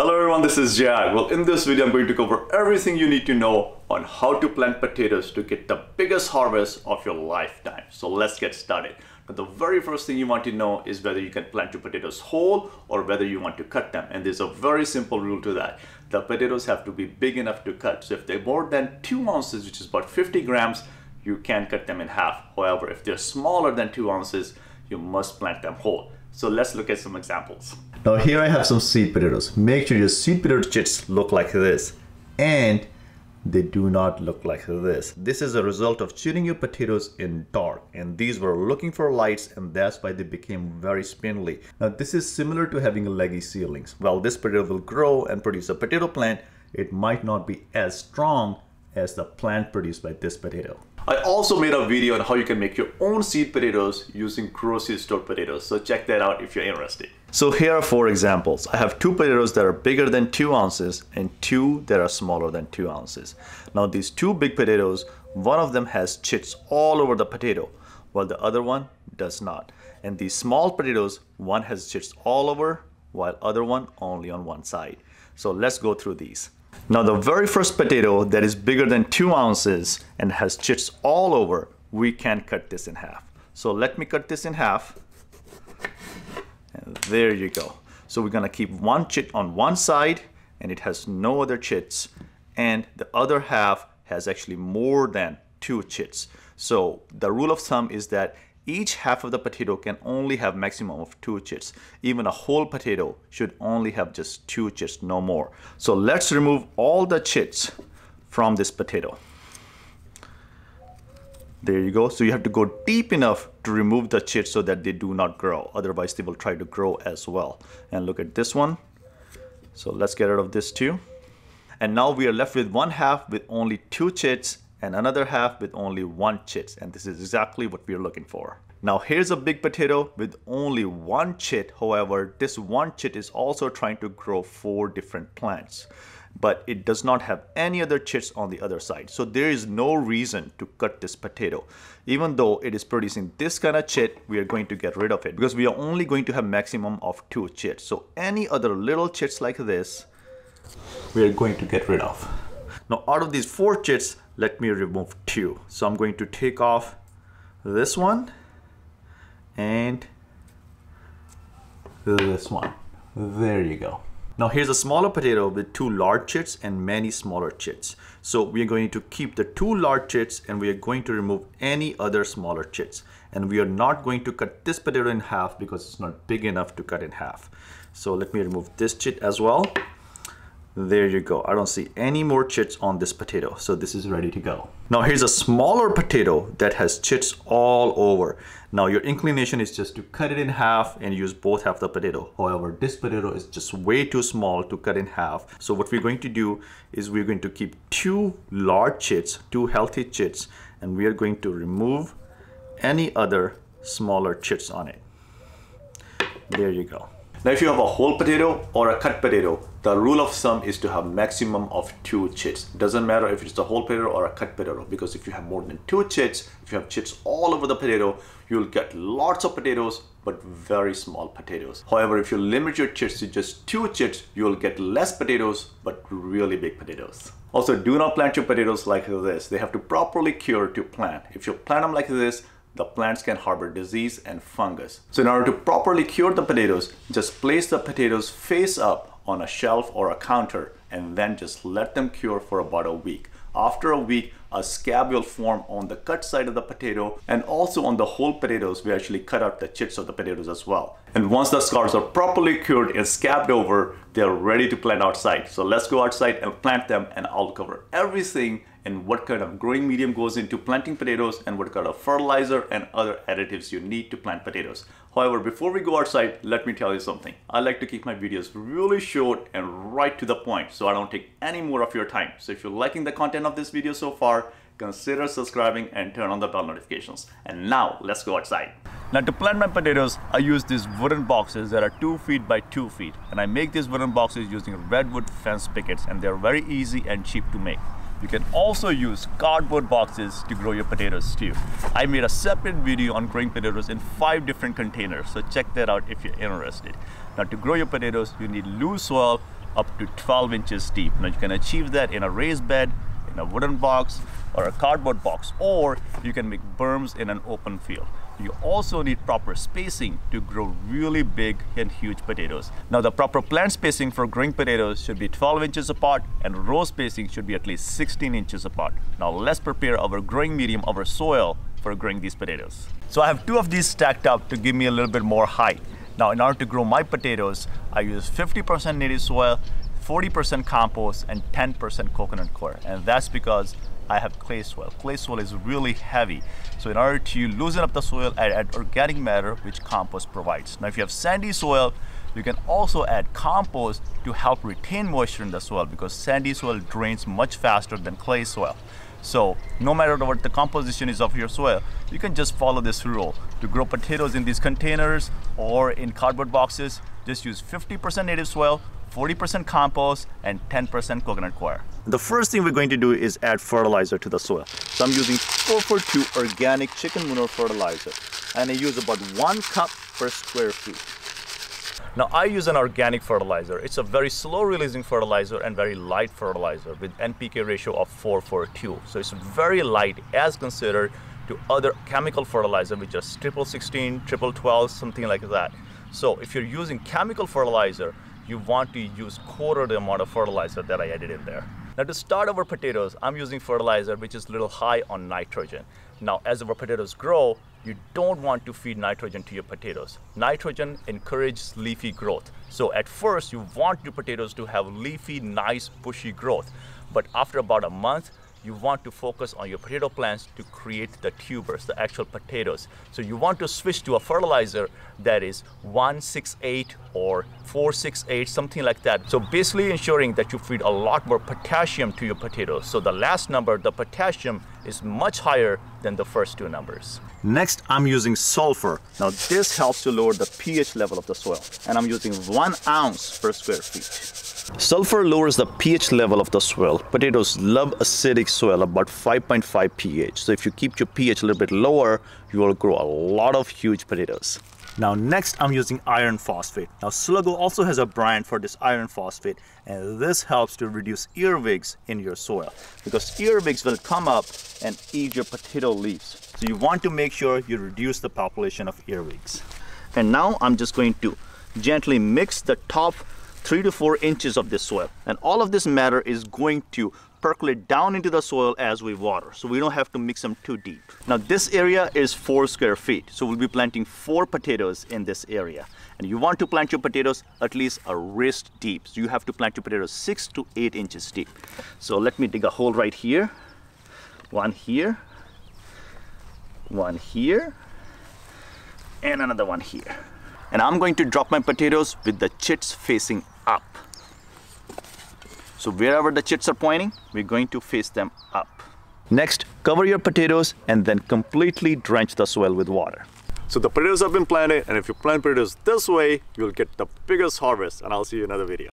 Hello everyone, this is Jag. Well, in this video I'm going to cover everything you need to know on how to plant potatoes to get the biggest harvest of your lifetime. So let's get started. Now, the very first thing you want to know is whether you can plant your potatoes whole or whether you want to cut them. And there's a very simple rule to that. The potatoes have to be big enough to cut. So if they're more than 2 ounces, which is about 50 grams, you can cut them in half. However, if they're smaller than 2 ounces, you must plant them whole. So let's look at some examples. Now here I have some seed potatoes. Make sure your seed potato chits look like this and they do not look like this. This is a result of chitting your potatoes in dark, and these were looking for lights, and that's why they became very spindly. Now this is similar to having leggy seedlings. While this potato will grow and produce a potato plant, it might not be as strong as the plant produced by this potato. I also made a video on how you can make your own seed potatoes using grocery store potatoes, so check that out if you're interested. So here are 4 examples. I have 2 potatoes that are bigger than 2 ounces and 2 that are smaller than 2 ounces. Now these 2 big potatoes, one of them has chits all over the potato, while the other one does not. And these small potatoes, one has chits all over, while other one only on one side. So let's go through these. Now the very first potato that is bigger than 2 ounces and has chits all over, we can cut this in half. So let me cut this in half. And there you go. So we're gonna keep one chit on one side and it has no other chits, and the other half has actually more than 2 chits. So the rule of thumb is that each half of the potato can only have maximum of 2 chits. Even a whole potato should only have just 2 chits, no more. So let's remove all the chits from this potato. There you go. So you have to go deep enough to remove the chits so that they do not grow. Otherwise they will try to grow as well. And look at this one. So let's get rid of this too. And now we are left with one half with only 2 chits and another half with only 1 chit, and this is exactly what we are looking for. Now here's a big potato with only 1 chit. However, this 1 chit is also trying to grow 4 different plants, but it does not have any other chits on the other side. So there is no reason to cut this potato. Even though it is producing this kind of chit, we are going to get rid of it because we are only going to have maximum of 2 chits. So any other little chits like this, we are going to get rid of. Now out of these 4 chits, let me remove 2. So I'm going to take off this one and this one. There you go. Now here's a smaller potato with 2 large chits and many smaller chits. So we are going to keep the 2 large chits and we are going to remove any other smaller chits. And we are not going to cut this potato in half because it's not big enough to cut in half. So let me remove this chit as well. There you go. I don't see any more chits on this potato, so this is ready to go. Now here's a smaller potato that has chits all over. Now your inclination is just to cut it in half and use both half of the potato. However, this potato is just way too small to cut in half. So what we're going to do is we're going to keep 2 large chits, 2 healthy chits, and we are going to remove any other smaller chits on it. There you go. Now if you have a whole potato or a cut potato, the rule of thumb is to have maximum of 2 chits. Doesn't matter if it's a whole potato or a cut potato, because if you have more than 2 chits, if you have chits all over the potato, you'll get lots of potatoes but very small potatoes. However, if you limit your chits to just 2 chits, you'll get less potatoes but really big potatoes. Also, do not plant your potatoes like this. They have to properly cure to plant. If you plant them like this, the plants can harbor disease and fungus. So in order to properly cure the potatoes, just place the potatoes face up on a shelf or a counter and then just let them cure for about a week. After a week, a scab will form on the cut side of the potato, and also on the whole potatoes, we actually cut out the chits of the potatoes as well. And once the scars are properly cured and scabbed over, they're ready to plant outside. So let's go outside and plant them, and I'll cover everything and what kind of growing medium goes into planting potatoes and what kind of fertilizer and other additives you need to plant potatoes. However, before we go outside, let me tell you something. I like to keep my videos really short and right to the point so I don't take any more of your time. So if you're liking the content of this video so far, consider subscribing and turn on the bell notifications. And now let's go outside. Now to plant my potatoes, I use these wooden boxes that are 2 feet by 2 feet. And I make these wooden boxes using redwood fence pickets, and they're very easy and cheap to make. You can also use cardboard boxes to grow your potatoes too. I made a separate video on growing potatoes in 5 different containers, so check that out if you're interested. Now to grow your potatoes, you need loose soil, up to 12 inches deep. Now you can achieve that in a raised bed, in a wooden box, or a cardboard box, or you can make berms in an open field. You also need proper spacing to grow really big and huge potatoes. Now the proper plant spacing for growing potatoes should be 12 inches apart, and row spacing should be at least 16 inches apart. Now let's prepare our growing medium, our soil, for growing these potatoes. So I have 2 of these stacked up to give me a little bit more height. Now in order to grow my potatoes, I use 50% native soil, 40% compost, and 10% coconut coir. And that's because I have clay soil. Clay soil is really heavy. So in order to loosen up the soil, I add organic matter, which compost provides. Now if you have sandy soil, you can also add compost to help retain moisture in the soil, because sandy soil drains much faster than clay soil. So no matter what the composition is of your soil, you can just follow this rule. To grow potatoes in these containers or in cardboard boxes, just use 50% native soil, 40% compost, and 10% coconut coir. The first thing we're going to do is add fertilizer to the soil. So I'm using 442 organic chicken manure fertilizer, and I use about 1 cup per square feet. Now I use an organic fertilizer. It's a very slow releasing fertilizer and very light fertilizer with NPK ratio of 4:2. So it's very light as considered to other chemical fertilizer, which are 16, 12, something like that. So if you're using chemical fertilizer, you want to use quarter the amount of fertilizer that I added in there. Now to start our potatoes, I'm using fertilizer which is a little high on nitrogen. Now as our potatoes grow, you don't want to feed nitrogen to your potatoes. Nitrogen encourages leafy growth. So at first you want your potatoes to have leafy, nice, bushy growth. But after about a month, you want to focus on your potato plants to create the tubers, the actual potatoes. So you want to switch to a fertilizer that is 168 or 468, something like that. So basically ensuring that you feed a lot more potassium to your potatoes. So the last number, the potassium, is much higher than the first 2 numbers. Next, I'm using sulfur. Now this helps to lower the pH level of the soil, and I'm using 1 ounce per square feet. Sulfur lowers the pH level of the soil. Potatoes love acidic soil, about 5.5 pH. So if you keep your pH a little bit lower, you will grow a lot of huge potatoes. Now next, I'm using iron phosphate. Now Sluggo also has a brand for this iron phosphate, and this helps to reduce earwigs in your soil, because earwigs will come up and eat your potato leaves. So you want to make sure you reduce the population of earwigs. And now I'm just going to gently mix the top 3 to 4 inches of this soil, and all of this matter is going to percolate down into the soil as we water, so we don't have to mix them too deep. Now this area is 4 square feet, so we'll be planting 4 potatoes in this area, and you want to plant your potatoes at least a wrist deep. So you have to plant your potatoes 6 to 8 inches deep. So let me dig a hole right here, 1 here, 1 here, and another 1 here. And I'm going to drop my potatoes with the chits facing up. So wherever the chits are pointing, we're going to face them up. Next, cover your potatoes and then completely drench the soil with water. So the potatoes have been planted, and if you plant potatoes this way, you'll get the biggest harvest, and I'll see you in another video.